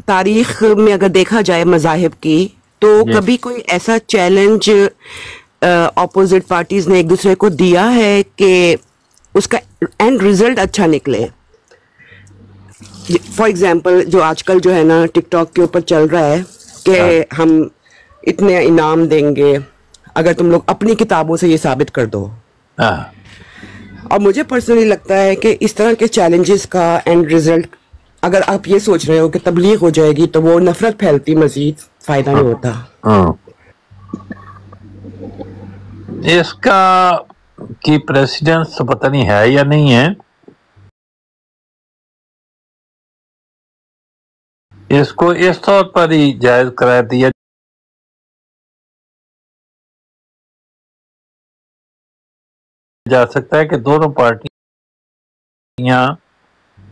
تاریخ میں اگر دیکھا جائے مذاہب کی، تو جی کبھی کوئی ایسا چیلنج اپوزٹ پارٹیز نے ایک دوسرے کو دیا ہے کہ اس کا اینڈ ریزلٹ اچھا نکلے؟ فار ایگزامپل جو آج کل جو ہے نا ٹک ٹاک کے اوپر چل رہا ہے کہ ہاں ہم اتنے انعام دیں گے اگر تم لوگ اپنی کتابوں سے یہ ثابت کر دو. ہاں اور مجھے پرسنلی لگتا ہے کہ اس طرح کے چیلنجز کا اینڈ ریزلٹ، اگر آپ یہ سوچ رہے ہو کہ تبلیغ ہو جائے گی تو وہ نفرت پھیلتی، مزید فائدہ ہاں نہیں ہوتا. ہاں۔ اس کا کی پریسیڈنس تو پتہ نہیں ہے یا نہیں ہے، اس کو اس طور پر ہی جائز قرار دیا جا سکتا ہے کہ دونوں پارٹیاں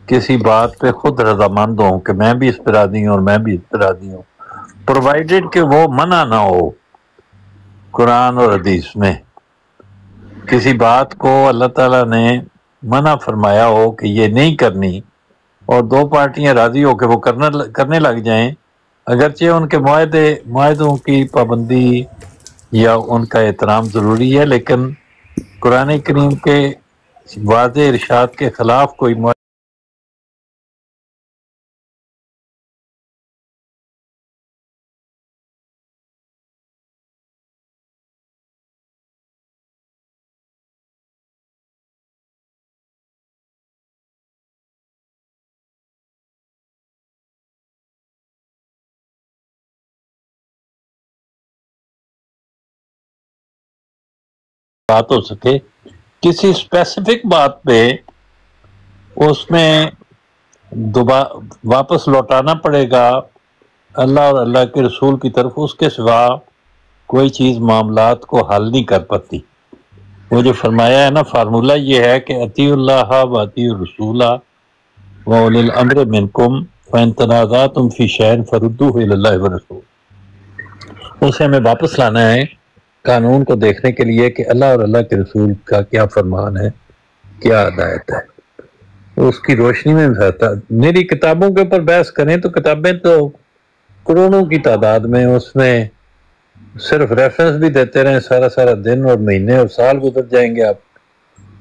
کسی بات پہ خود رضامند ہوں کہ میں بھی اس پہ راضی ہوں اور میں بھی اس پہ راضی ہوں، پرووائڈیڈ کہ وہ منع نہ ہو قرآن اور حدیث میں. کسی بات کو اللہ تعالیٰ نے منع فرمایا ہو کہ یہ نہیں کرنی، اور دو پارٹیاں راضی ہو کہ وہ کرنے لگ جائیں، اگرچہ ان کے معاہدوں کی پابندی یا ان کا احترام ضروری ہے، لیکن قرآن کریم کے واضح ارشاد کے خلاف کوئی بات ہو سکے کسی اسپیسیفک بات پہ، اس میں واپس لوٹانا پڑے گا اللہ اور اللہ کے رسول کی طرف، اس کے سوا کوئی چیز معاملات کو حل نہیں کر پاتی. وہ جو فرمایا ہے نا، فارمولہ یہ ہے کہ اطیعوا اللہ و اطیعوا الرسول و اولی الامر منکم فإن تنازعتم فی شیء فردوہ الی اللہ والرسول. اسے ہمیں واپس لانا ہے قانون کو دیکھنے کے لیے کہ اللہ اور اللہ کے رسول کا کیا فرمان ہے، کیا ہدایت ہے، اس کی روشنی میں بہتا. میری کتابوں کے اوپر بحث کریں تو کتابیں تو کروڑوں کی تعداد میں، اس میں صرف ریفرنس بھی دیتے رہیں سارا دن اور مہینے اور سال گزر جائیں گے، آپ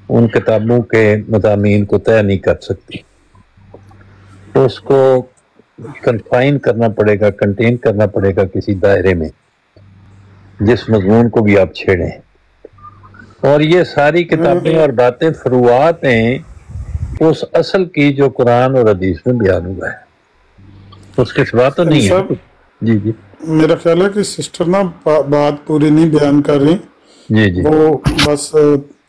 ان کتابوں کے مضامین کو طے نہیں کر سکتی. اس کو کنفائن کرنا پڑے گا، کنٹین کرنا پڑے گا کسی دائرے میں جس مضمون کو بھی آپ چھیڑیں. اور یہ ساری کتابیں اور باتیں فروعات ہیں اس اصل کی جو قرآن اور حدیث میں بیان ہوا ہے، اس کے سوا تو نہیں ہے. جی جی میرا خیال ہے کہ سسٹر نا بات پوری نہیں بیان کر رہی، جی جی وہ بس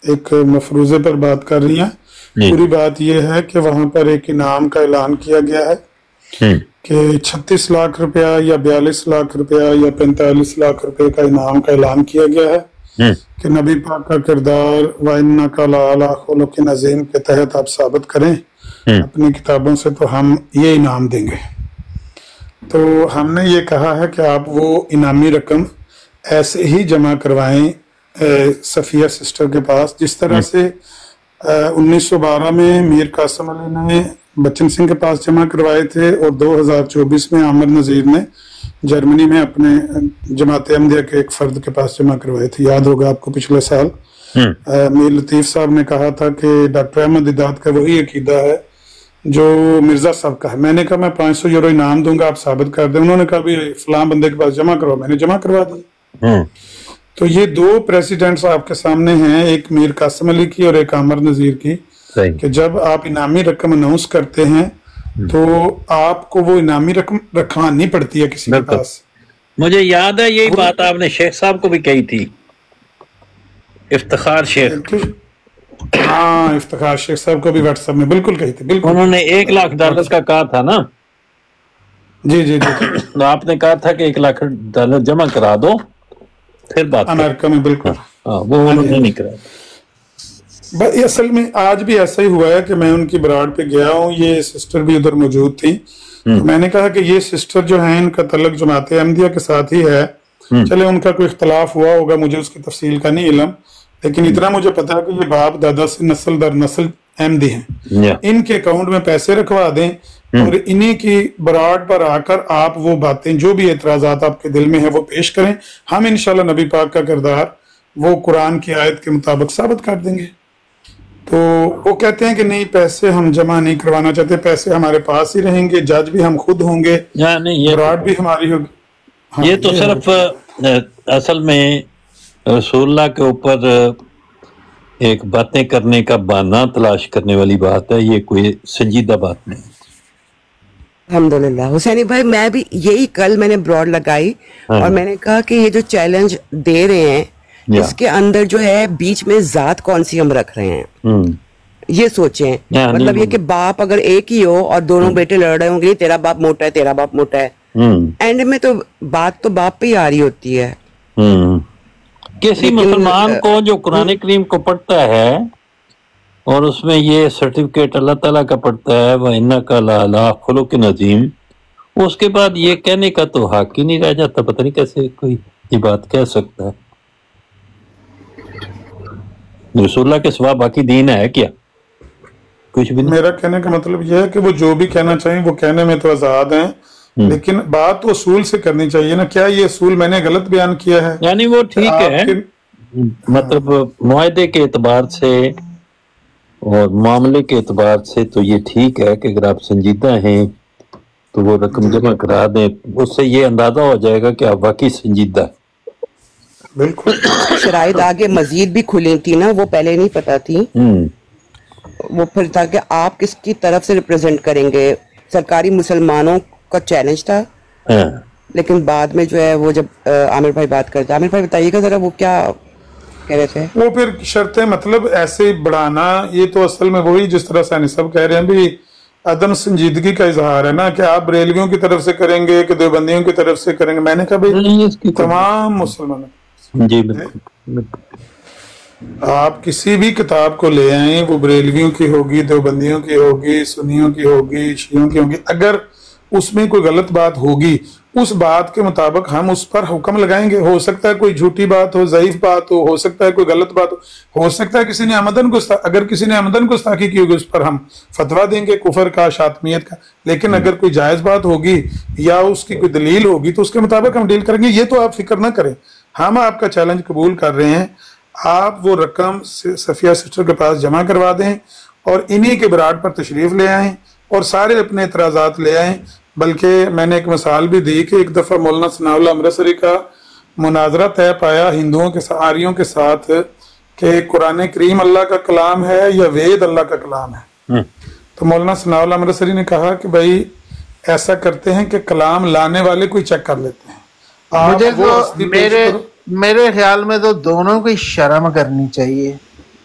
ایک مفروضے پر بات کر رہی ہیں. جی پوری بات یہ ہے کہ وہاں پر ایک انعام کا اعلان کیا گیا ہے کہ 36 لاکھ روپیہ یا 42 لاکھ روپیہ یا 45 لاکھ روپے کا انعام کا اعلان کیا گیا ہے کہ نبی پاک کا کردار وَإِنَّكَ لَعَلَىٰ خُلُقٍ عَظِيمٍ کے تحت آپ ثابت کریں اپنی کتابوں سے تو ہم یہ انعام دیں گے. تو ہم نے یہ کہا ہے کہ آپ وہ انعامی رقم ایسے ہی جمع کروائیں صفیہ سسٹر کے پاس، جس طرح سے 1912 میں میر قاسم علی نے بچن سنگھ کے پاس جمع کروائے تھے، اور 2024 میں عامر نذیر نے جرمنی میں اپنے جماعت احمدیہ کے ایک فرد کے پاس جمع کروائے تھے. یاد ہوگا آپ کو پچھلے سال میر لطیف صاحب نے کہا تھا کہ ڈاکٹر احمد دیدات کا وہی عقیدہ ہے جو مرزا صاحب کا ہے. میں نے کہا میں 500 یورو انعام دوں گا، آپ ثابت کر دیں. انہوں نے کہا بھی فلاں بندے کے پاس جمع کرو، میں نے جمع کروا دی. تو یہ دو پریسیڈنٹس آپ کے سامنے ہیں، ایک میر قاسم علی کی اور ایک عامر نذیر کی، کہ جب آپ انعامی رقم اناؤنس کرتے ہیں تو آپ کو وہ انعامی رقم رکھوانی پڑتی ہے کسی کے پاس. مجھے یاد ہے یہی بات آپ نے شیخ صاحب کو بھی کہی تھی، افتخار شیخ. ہاں افتخار شیخ صاحب کو بھی واٹس ایپ میں بالکل کہی تھی. بالکل انہوں نے $1,00,000 کا کہا تھا نا. جی جی جی آپ نے کہا تھا کہ $1,00,000 جمع کرا دو پھر بات امریکہ میں. بالکل وہ انہوں نے نہیں کرا. اصل میں آج بھی ایسا ہی ہوا ہے کہ میں ان کی براڈ پہ گیا ہوں، یہ سسٹر بھی ادھر موجود تھی. میں نے کہا کہ یہ سسٹر جو ہیں ان کا تعلق جماعت احمدیہ کے ساتھ ہی ہے، چلے ان کا کوئی اختلاف ہوا ہوگا، مجھے اس کی تفصیل کا نہیں علم، لیکن اتنا مجھے پتا ہے کہ یہ باپ دادا سے نسل در نسل احمدی ہیں. ان کے اکاؤنٹ میں پیسے رکھوا دیں، اور انہی کی براڈ پر آ کر آپ وہ باتیں جو بھی اعتراضات آپ کے دل میں ہیں وہ پیش کریں. ہم انشاءاللہ نبی پاک کا کردار وہ قرآن کی آیت کے مطابق ثابت کر دیں گے. تو وہ کہتے ہیں کہ نہیں پیسے ہم جمع نہیں کروانا چاہتے, پیسے ہمارے پاس ہی رہیں گے, جج بھی ہم خود ہوں گے, براڈ بھی ہماری ہوگی. یہ تو صرف اصل میں رسول اللہ کے اوپر ایک باتیں کرنے کا بہانہ تلاش کرنے والی بات ہے, یہ کوئی سنجیدہ بات نہیں. الحمدللہ. حسینی بھائی میں بھی یہی کل میں نے براڈ لگائی اور میں نے کہا کہ یہ جو چیلنج دے رہے ہیں اس کے اندر جو ہے بیچ میں ذات کون سی ہم رکھ رہے ہیں, یہ سوچیں. مطلب یہ کہ باپ اگر ایک ہی ہو اور دونوں بیٹے لڑ رہے ہوں گے تیرا باپ موٹا ہے تیرا باپ موٹا ہے, اینڈ میں تو بات تو باپ پہ ہی آ رہی ہوتی ہے. کسی مسلمان کو جو قرآن کریم کو پڑھتا ہے اور اس میں یہ سرٹیفکیٹ اللہ تعالیٰ کا پڑھتا ہے وَإِنَّكَ لَعَلَىٰ خُلُقٍ عَظِيمٍ, اس کے بعد یہ کہنے کا تو حق ہی نہیں رہ جاتا. پتہ نہیں کیسے کوئی یہ بات کہہ سکتا ہے. رسول اللہ کے سوا باقی دین ہے کیا؟ کچھ بھی نہیں. میرا کہنے کا مطلب یہ ہے کہ وہ جو بھی کہنا چاہیں وہ کہنے میں تو آزاد ہیں, لیکن بات تو اصول سے کرنی چاہیے نا. کیا یہ اصول میں نے غلط بیان کیا ہے؟ یعنی وہ ٹھیک ہے, مطلب معاہدے کے اعتبار سے اور معاملے کے اعتبار سے تو یہ ٹھیک ہے کہ اگر آپ سنجیدہ ہیں تو وہ رقم جمع کرا دیں, اس سے یہ اندازہ ہو جائے گا کہ آپ واقعی سنجیدہ ہیں. بالکل. شرائط آگے مزید بھی کھلی تھی نا, وہ پہلے نہیں پتا تھی. وہ پھر تھا کہ آپ کس کی طرف سے ریپریزنٹ کریں گے, سرکاری مسلمانوں کا چیلنج تھا. لیکن بعد میں جو ہے وہ جب عامر بھائی بات کرتے, عامر بھائی بتائیے گا ذرا وہ کیا کہہ رہے تھے. وہ پھر شرطیں مطلب ایسے بڑھانا, یہ تو اصل میں وہی جس طرح سینی صاحب کہہ رہے ہیں بھی عدم سنجیدگی کا اظہار ہے نا, کہ آپ بریلویوں کی طرف سے کریں گے کہ دیوبندیوں کی طرف سے کریں گے. میں نے کہا بھائی تمام مسلمانوں, جی بالکل, آپ کسی بھی کتاب کو لے آئیں, وہ بریلویوں کی ہوگی, دیوبندیوں کی ہوگی, سنیوں کی ہوگی, شیعوں کی ہوگی, اگر اس میں کوئی غلط بات ہوگی اس بات کے مطابق ہم اس پر حکم لگائیں گے. ہو سکتا ہے کوئی جھوٹی بات ہو, ضعیف بات ہو سکتا ہے کوئی غلط بات ہو سکتا ہے کسی نے آمدن اگر کسی نے آمدن گستاخی کی ہوگی اس پر ہم فتویٰ دیں گے کفر کا, شاطمیت کا. لیکن اگر کوئی جائز بات ہوگی یا اس کی کوئی دلیل ہوگی تو اس کے مطابق ہم ڈیل کریں گے. یہ تو آپ فکر نہ کریں, ہم آپ کا چیلنج قبول کر رہے ہیں. آپ وہ رقم صفیہ سسٹر کے پاس جمع کروا دیں اور انہی کے براڈ پر تشریف لے آئیں اور سارے اپنے اعتراضات لے آئیں. بلکہ میں نے ایک مثال بھی دی کہ ایک دفعہ مولانا ثناء اللہ امرتسری کا مناظرہ طے پایا ہندوؤں کے آریوں کے ساتھ کہ قرآن کریم اللہ کا کلام ہے یا وید اللہ کا کلام ہے. تو مولانا ثناء اللہ امرتسری نے کہا کہ بھائی ایسا کرتے ہیں کہ کلام لانے والے کوئی چیک کر لیتے ہیں. مجھے تو میرے خیال میں تو دونوں کی شرم کرنی چاہیے.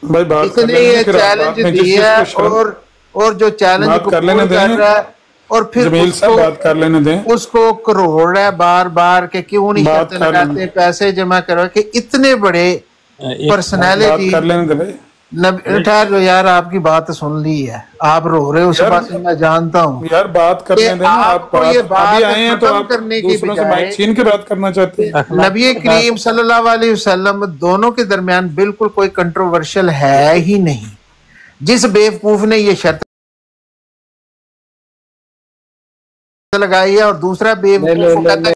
بھائی بات کر یہ چیلنج دیا اور جو چیلنج کر لینے دیں اور پھر بات کر لینے دیں, اس کو کروڑ ہے بار بار کہ کیوں نہیں شرط لگاتے, پیسے جمع کرو, کہ اتنے بڑے پرسنالٹی. کر لینے دیں بھائی, ٹھہر جو یار آپ کی بات سن لی ہے, آپ رو رہے اس بات میں جانتا ہوں یار, بات کرنے دیں. آپ ابھی آئے ہیں تو آپ دوسروں سے مائک چھین کے بات کرنا چاہتے ہیں. نبی کریم صلی اللہ علیہ وسلم دونوں کے درمیان بالکل کوئی کنٹروورشل ہے ہی نہیں. جس بیوقوف نے یہ شرط لگائی ہے اور دوسرا بیوقوف کہتا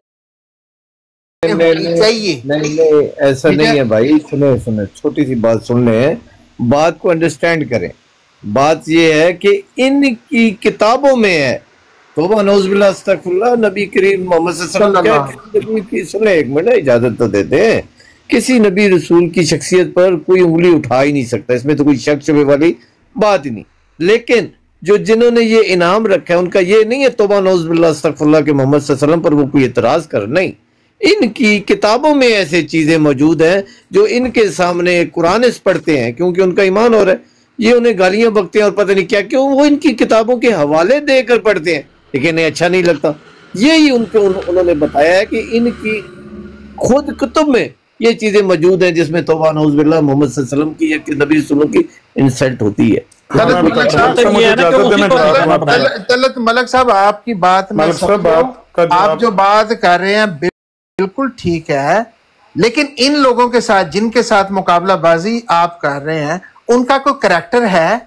چاہیے. نہیں ایسا نہیں ہے بھائی, سنیں چھوٹی سی بات سن لیں, بات کو انڈرسٹینڈ کریں. بات یہ ہے کہ ان کی کتابوں میں ہے, توبہ نعوذ باللہ استغفر اللہ, نبی کریم محمد صلی اللہ علیہ وسلم کی, سنیں ایک منٹ اجازت تو دیتے ہیں, کسی نبی رسول کی شخصیت پر کوئی انگلی اٹھا ہی نہیں سکتا, اس میں تو کوئی شک شبے والی بات ہی نہیں. لیکن جو جنہوں نے یہ انعام رکھا ہے ان کا یہ نہیں ہے توبہ نعوذ باللہ استغفر اللہ کے محمد صلی اللہ علیہ وسلم پر وہ کوئی اعتراض کر, نہیں. ان کی کتابوں میں ایسے چیزیں موجود ہیں جو ان کے سامنے قرآن پڑھتے ہیں کیونکہ ان کا ایمان ہو رہا ہے, یہ انہیں گالیاں بکتے ہیں اور پتہ نہیں کیا, کیوں وہ ان کی کتابوں کے حوالے دے کر پڑھتے ہیں لیکن انہیں اچھا نہیں لگتا. یہی ان کو انہوں نے بتایا ہے کہ ان کی خود کتب میں یہ چیزیں موجود ہیں جس میں توبہ نعوذ باللہ محمد صلی اللہ علیہ وسلم کی یا نبی رسول اللہ کی انسلٹ ہوتی ہے. طلعت ملک صاحب آپ کی بات میں آپ جو بات کر رہے ہیں بالکل ٹھیک ہے, لیکن ان لوگوں کے ساتھ جن کے ساتھ مقابلہ بازی آپ کر رہے ہیں ان کا کوئی کریکٹر ہے؟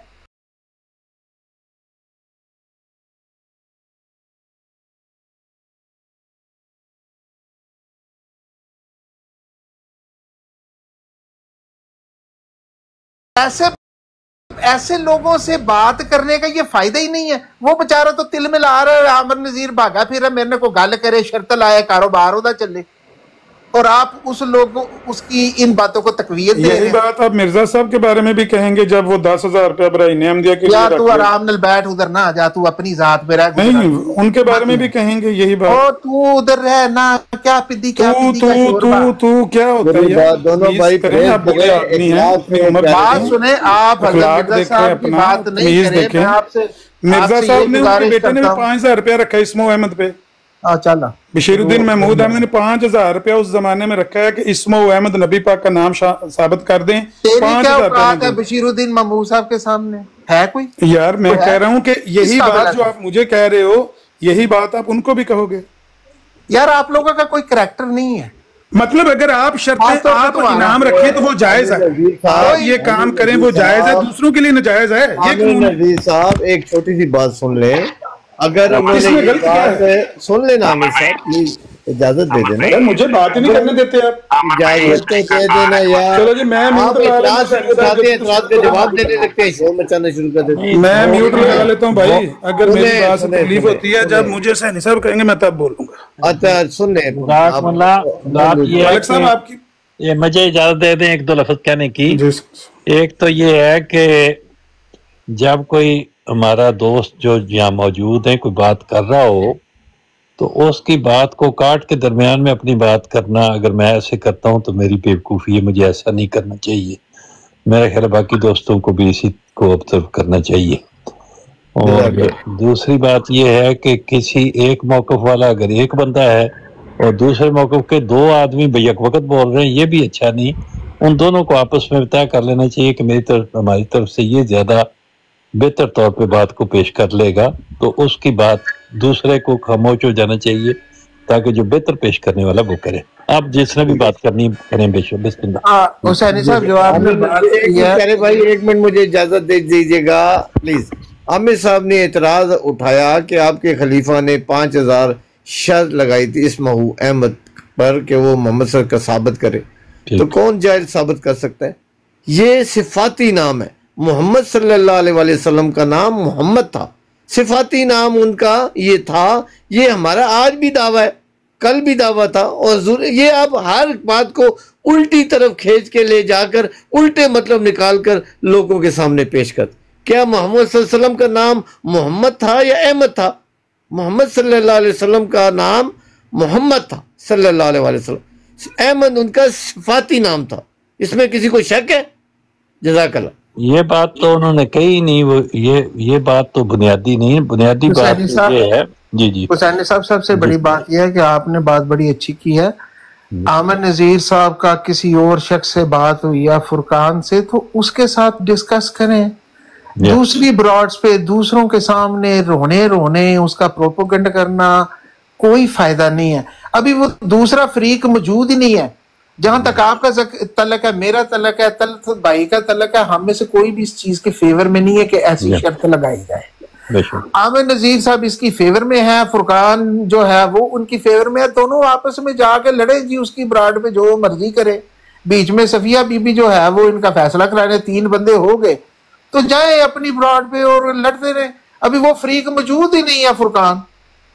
ایسے لوگوں سے بات کرنے کا یہ فائدہ ہی نہیں ہے. وہ بیچارہ تو تل میں لا رہا ہے, عامر نذیر بھاگا پھر میرے کو گل کرے, شرط لائے, کاروبار ہوتا چلے, اور آپ اس لوگ اس کی ان باتوں کو تقویت دے رہے ہیں. یہی بات آپ مرزا صاحب کے بارے میں بھی کہیں گے جب وہ 10,000 روپیہ برائے انعام دیا کہ یا تو آرام نل بیٹھ ادھر نہ جا, تو اپنی ذات پہ رہ. نہیں, ان کے بارے میں بھی کہیں گے یہی بات. تو ادھر رہ نا, کیا پدی کیا تو کیا ہوتا ہے دونوں بھائی بات سنیں آپ. حضرت مرزا صاحب کی بات نہیں کریں, میں آپ سے مرزا صاحب نے ان کے بیٹے نے 5,000 روپیہ رکھا اسمو احمد پہ. چلا بشیر الدین محمود احمد نے 5,000 روپیہ اس زمانے میں رکھا ہے کہ اسمو احمد نبی پاک کا نام ثابت کر دیں. 5,000 روپیہ بشیر الدین محمود صاحب کے سامنے ہے کوئی؟ یار میں کہہ رہا ہوں کہ یہی بات جو آپ مجھے کہہ رہے ہو, یہی بات آپ ان کو بھی کہو گے. یار آپ لوگوں کا کوئی کریکٹر نہیں ہے. مطلب اگر آپ شرطیں آپ انعام رکھیں تو وہ جائز ہے, آپ یہ کام کریں وہ جائز ہے, دوسروں کے لیے ناجائز ہے. نذیر صاحب ایک چھوٹی سی بات سن لیں, اگر انہوں نے یہ بات سن لینا عامر صاحب پلیز اجازت دے دینا. مجھے بات نہیں کرنے دیتے آپ, اجازت دے دینا یار. چلو جی, میں آپ اعتراض اٹھاتے ہیں, اعتراض کا جواب دینے لگتے ہیں, شور مچانا شروع کر دیتے ہیں. میں میوٹ لگا لیتا ہوں بھائی, اگر میری بات سے تکلیف ہوتی ہے جب مجھے سہنی صاحب کہیں گے میں تب بولوں گا. اچھا سن لیں ملک صاحب آپ کی, یہ مجھے اجازت دے دیں ایک دو لفظ کہنے کی. ایک تو یہ ہے کہ جب کوئی ہمارا دوست جو یہاں موجود ہے کوئی بات کر رہا ہو تو اس کی بات کو کاٹ کے درمیان میں اپنی بات کرنا, اگر میں ایسے کرتا ہوں تو میری بیوقوفی ہے, مجھے ایسا نہیں کرنا چاہیے. میرا خیال باقی دوستوں کو بھی اسی کو آبزرو کرنا چاہیے. اور دوسری بات یہ ہے کہ کسی ایک موقف والا اگر ایک بندہ ہے اور دوسرے موقف کے 2 آدمی بیک وقت بول رہے ہیں, یہ بھی اچھا نہیں. ان دونوں کو آپس میں طے کر لینا چاہیے کہ میری طرف ہماری طرف سے یہ زیادہ بہتر طور پہ بات کو پیش کر لے گا, تو اس کی بات دوسرے کو خاموش ہو جانا چاہیے تاکہ جو بہتر پیش کرنے والا وہ کرے. آپ جس نے بھی بات کرنی کریں بے شک. بسم اللہ. حسینی صاحب جو آپ نے بات کی ہے, بھائی ایک منٹ مجھے اجازت دے دیجیے گا پلیز. عامر صاحب نے اعتراض اٹھایا کہ آپ کے خلیفہ نے 5,000 شرط لگائی تھی اسمہ احمد پر کہ وہ محمد صلی اللہ علیہ وسلم کا ثابت کرے, تو کون جائز ثابت کر سکتا ہے؟ یہ صفاتی نام ہے. محمد صلی اللہ علیہ وسلم کا نام محمد تھا, صفاتی نام ان کا یہ تھا. یہ ہمارا آج بھی دعویٰ ہے, کل بھی دعویٰ تھا, اور یہ آپ ہر بات کو الٹی طرف کھینچ کے لے جا کر الٹے مطلب نکال کر لوگوں کے سامنے پیش کر. کیا محمد صلی اللہ علیہ وسلم کا نام محمد تھا یا احمد تھا؟ محمد صلی اللہ علیہ وسلم کا نام محمد تھا صلی اللہ علیہ وسلم, احمد ان کا صفاتی نام تھا. اس میں کسی کو شک ہے؟ جزاک اللہ. یہ بات تو انہوں نے کہی نہیں, وہ یہ بات تو بنیادی نہیں ہے. بنیادی بات یہ ہے. جی جی حسینی صاحب, سب سے بڑی بات یہ ہے کہ آپ نے بات بڑی اچھی کی ہے. عامر نذیر صاحب کا کسی اور شخص سے بات ہوئی یا فرقان سے, تو اس کے ساتھ ڈسکس کریں. دوسری براڈز پہ دوسروں کے سامنے رونے اس کا پروپیگنڈ کرنا کوئی فائدہ نہیں ہے. ابھی وہ دوسرا فریق موجود ہی نہیں ہے. جہاں تک آپ کا تعلق ہے, میرا تعلق ہے, بھائی کا تعلق ہے, ہم میں سے کوئی بھی اس چیز کے فیور میں نہیں ہے کہ ایسی شرط لگائی جائے. عامر نذیر صاحب اس کی فیور میں ہے, فرقان جو ہے وہ ان کی فیور میں ہے. دونوں آپس میں جا کے لڑے جی, اس کی براڈ پہ جو مرضی کرے. بیچ میں صفیہ بی بی جو ہے وہ ان کا فیصلہ کرانے 3 بندے ہو گئے, تو جائیں اپنی براڈ پہ اور لڑتے رہے. ابھی وہ فریق موجود ہی نہیں ہے فرقان,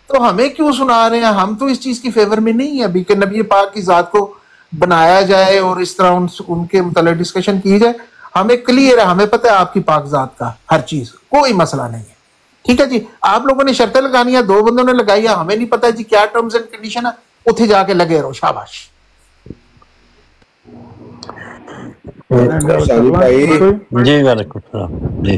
تو ہمیں کیوں سنا رہے ہیں؟ ہم تو اس چیز کی فیور میں نہیں ہے ابھی کہ نبی پاک کی ذات کو بنایا جائے اور اس طرح ان کے متعلق ڈسکشن کی جائے. ہمیں کلیئر ہے, ہمیں پتہ ہے آپ کی پاک ذات کا ہر چیز, کوئی مسئلہ نہیں ہے. ٹھیک ہے جی, آپ لوگوں نے شرطیں لگانی ہے, 2 بندوں نے لگائی ہے, ہمیں نہیں پتہ جی کیا ٹرمز اینڈ کنڈیشن ہے, اتنے جا کے لگے رہو. شاباش. جی وعلیکم السلام. جی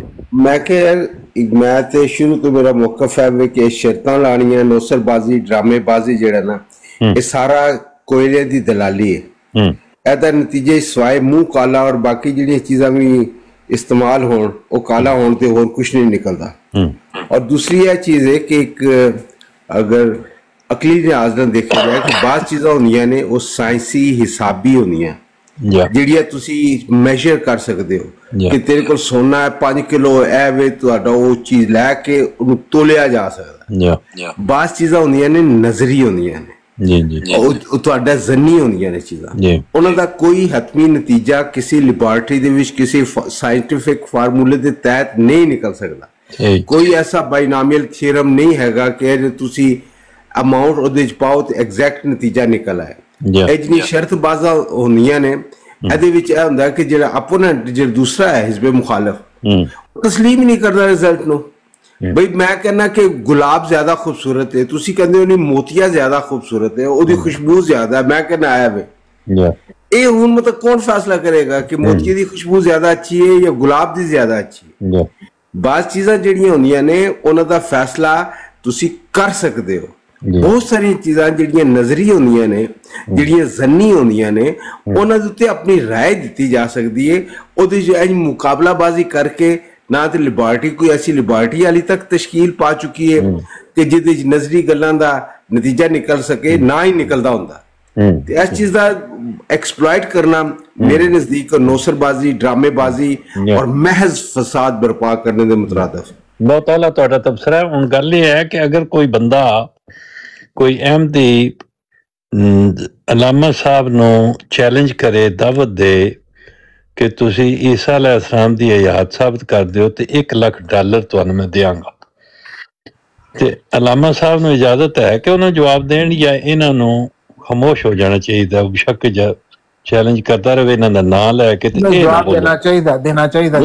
میں تے شروع تو میرا موقف ہے کہ شرطاں لانیاں, نوسر بازی, ڈرامے بازی جڑا نا, یہ سارا کوئلے دی دلالی ہے. ایدہ نتیجے سوائے منہ کالا اور باقی جڑی چیزاں بھی استعمال ہون وہ کالا ہون تے اور کچھ نہیں نکلتا. اور دوسری یہ چیز ہے کہ ایک اگر عقلی لحاظ نہ دیکھا جائے کہ بعض چیزاں ہونیاں نے وہ سائنسی حسابی ہونیاں جڑیاں تسی میجر کر سکتے ہو کہ تیرے کو سونا ہے 5 کلو اے وے تو وہ چیز لے کے انہوں تولیا جا سکتا ہے. بعض چیزاں ہونیاں نے نظری ہونیاں نے, ਉਹ ਤੁਹਾਡਾ ਜ਼ੰਨੀ ਹੁੰਦੀਆਂ ਨੇ ਚੀਜ਼ਾਂ, ਉਹਨਾਂ ਦਾ ਕੋਈ ਹਤਮੀ ਨਤੀਜਾ ਕਿਸੇ ਲੈਬੋਰੇਟਰੀ ਦੇ ਵਿੱਚ ਕਿਸੇ ਸਾਇੰਟਿਫਿਕ ਫਾਰਮੂਲੇ ਦੇ ਤਹਿਤ ਨਹੀਂ ਨਿਕਲ ਸਕਦਾ। ਕੋਈ ਐਸਾ ਬਾਈਨਾਮੀਅਲ ਥਿਊਰਮ ਨਹੀਂ ਹੈਗਾ ਕਿ ਜੇ ਤੁਸੀਂ ਅਮਾਉਂਟ ਉਹਦੇ ਚ ਪਾਓ ਤੇ ਐਗਜ਼ੈਕਟ ਨਤੀਜਾ ਨਿਕਲ ਆਏ। ਇਹ ਜਿਹੜੀ ਸ਼ਰਤਬਾਜ਼ਾਂ ਹੁੰਦੀਆਂ ਨੇ, ਇਹਦੇ ਵਿੱਚ ਇਹ ਹੁੰਦਾ ਕਿ ਜਿਹੜਾ ਆਪੋਨੈਂਟ, ਜਿਹੜਾ ਦੂਸਰਾ ਹੈ ਹਿਜ਼ਬੇ ਮੁਖਾਲਿਫ, ਤਸਲੀਮ ਹੀ ਨਹੀਂ ਕਰਦਾ ਰਿਜ਼ਲਟ ਨੂੰ। ਬਈ ਮੈਂ ਕਹਿੰਦਾ ਕਿ ਗੁਲਾਬ ਜ਼ਿਆਦਾ ਖੂਬਸੂਰਤ ਹੈ, ਤੁਸੀਂ ਕਹਿੰਦੇ ਹੋ ਨਹੀਂ ਮੋਤੀਆ ਜ਼ਿਆਦਾ ਖੂਬਸੂਰਤ ਹੈ, ਉਹਦੀ ਖੁਸ਼ਬੂ ਜ਼ਿਆਦਾ, ਮੈਂ ਕਹਿੰਦਾ ਆਇਆ ਵੇ ਇਹ ਹੁਣ ਮਤਲਬ ਕੌਣ ਫੈਸਲਾ ਕਰੇਗਾ ਕਿ ਮੋਤੀਏ ਦੀ ਖੁਸ਼ਬੂ ਜ਼ਿਆਦਾ ਅੱਛੀ ਹੈ ਜਾਂ ਗੁਲਾਬ ਦੀ ਜ਼ਿਆਦਾ ਅੱਛੀ ਹੈ? ਬਾਜ਼ ਚੀਜ਼ਾਂ ਜਿਹੜੀਆਂ ਹੁੰਦੀਆਂ ਨੇ ਉਹਨਾਂ ਦਾ ਫੈਸਲਾ ਤੁਸੀਂ ਕਰ ਸਕਦੇ ਹੋ। ਬਹੁਤ ਸਾਰੀਆਂ ਚੀਜ਼ਾਂ ਜਿਹੜੀਆਂ ਨਜ਼ਰੀ ਹੁੰਦੀਆਂ ਨੇ, ਜਿਹੜੀਆਂ ਜ਼ੰਨੀ ਹੁੰਦੀਆਂ ਨੇ, ਉਹਨਾਂ ਦੇ ਉੱਤੇ ਆਪਣੀ ਰਾਏ ਦਿੱਤੀ ਜਾ ਸਕਦੀ ਹੈ। ਉਹਦੇ ਚ ਮੁਕਾਬਲਾਬਾਜ਼ੀ ਕਰਕੇ ਨਾ ਤੇ ਲੈਬੋਰੇਟਰੀ ਕੋਈ ਐਸੀ ਲੈਬੋਰੇਟਰੀ ਹਾਲੀ ਤੱਕ ਤਸ਼ਕੀਲ ਪਾ ਚੁੱਕੀ ਹੈ ਕਿ ਜਿਹਦੇ ਚ ਨਜ਼ਰੀ ਗੱਲਾਂ ਦਾ ਨਤੀਜਾ ਨਿਕਲ ਸਕੇ, ਨਾ ਹੀ ਨਿਕਲਦਾ ਹੁੰਦਾ। ਤੇ ਇਸ ਚੀਜ਼ ਦਾ ਐਕਸਪਲੋਇਟ ਕਰਨਾ ਮੇਰੇ ਨਜ਼ਦੀਕ ਨੌਸਰਬਾਜ਼ੀ, ਡਰਾਮੇਬਾਜ਼ੀ ਔਰ ਮਹਿਜ਼ ਫਸਾਦ ਬਰਪਾ ਕਰਨੇ ਦੇ ਮੁਤਰਾਦਫ। ਬਹੁਤ ਆਲਾ ਤੁਹਾਡਾ ਤਬਸਰਾ। ਹੁਣ ਗੱਲ ਇਹ ਹੈ ਕਿ ਅਗਰ ਕੋਈ ਬੰਦਾ ਕੋਈ ਅਹਿਮਦੀ ਅਲਾਮਾ ਸਾਹਿਬ ਨੂੰ ਚੈਲੰਜ ਕਰੇ, ਦਾਵਤ ਦੇ ਕਿ ਤੁਸੀਂ ਈਸਾ ਅਲੈਹਿਸਲਾਮ ਦੀ ਹਯਾਤ ਸਾਬਤ ਕਰ ਦਿਓ ਤੇ $1 ਲੱਖ ਤੁਹਾਨੂੰ ਮੈਂ ਦਿਆਂਗਾ, ਤੇ ਅਲਾਮਾ ਸਾਹਿਬ ਨੂੰ ਇਜਾਜ਼ਤ ਹੈ ਕਿ ਉਹਨਾਂ ਜਵਾਬ ਦੇਣ ਜਾਂ ਇਹਨਾਂ ਨੂੰ ਖਾਮੋਸ਼ ਹੋ ਜਾਣਾ ਚਾਹੀਦਾ? ਬੇਸ਼ੱਕ ਚੈਲੰਜ ਕਰਦਾ ਰਹੇ, ਇਹਨਾਂ ਦਾ ਨਾਂ ਲੈ ਕੇ ਤੇ ਜਵਾਬ ਦੇਣਾ ਚਾਹੀਦਾ।